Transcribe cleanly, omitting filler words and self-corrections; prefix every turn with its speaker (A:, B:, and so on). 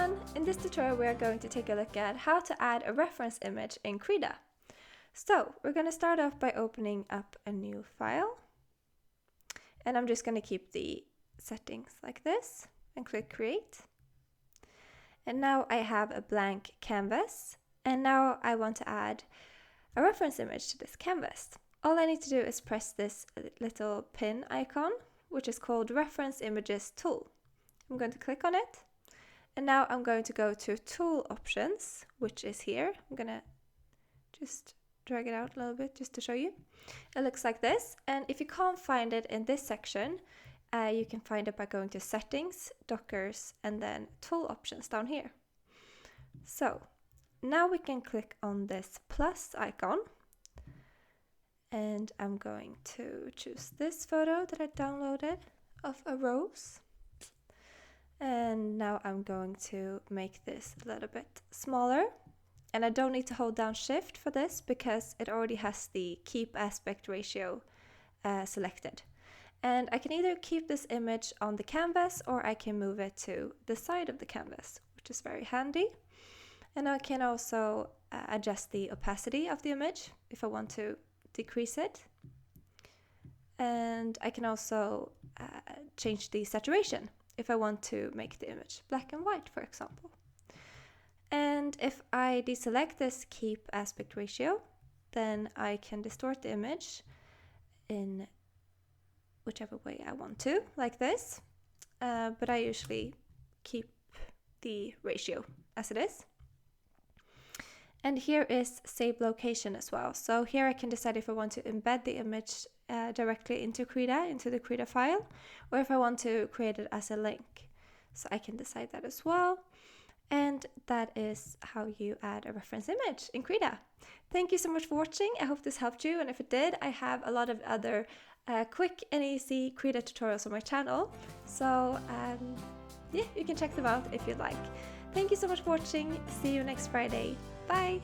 A: everyone! In this tutorial we are going to take a look at how to add a reference image in Krita. So we're going to start off by opening up a new file, and I'm just going to keep the settings like this and click create. And now I have a blank canvas, and now I want to add a reference image to this canvas. All I need to do is press this little pin icon, which is called Reference Images Tool. I'm going to click on it, and now I'm going to go to Tool Options, which is here. I'm going to just drag it out a little bit just to show you. It looks like this, and if you can't find it in this section, you can find it by going to Settings, Dockers, and then Tool Options down here. So now we can click on this plus icon, and I'm going to choose this photo that I downloaded of a rose. And now I'm going to make this a little bit smaller. And I don't need to hold down shift for this because it already has the keep aspect ratio selected. And I can either keep this image on the canvas or I can move it to the side of the canvas, which is very handy. And I can also adjust the opacity of the image if I want to decrease it. And I can also change the saturation if I want to make the image black and white, for example. And if I deselect this keep aspect ratio, then I can distort the image in whichever way I want to, like this. But I usually keep the ratio as it is. And here is save location as well. So here I can decide if I want to embed the image directly into Krita, into the Krita file, or if I want to create it as a link. So I can decide that as well. And that is how you add a reference image in Krita. Thank you so much for watching. I hope this helped you. And if it did, I have a lot of other quick and easy Krita tutorials on my channel. So yeah, you can check them out if you'd like. Thank you so much for watching. See you next Friday. Bye!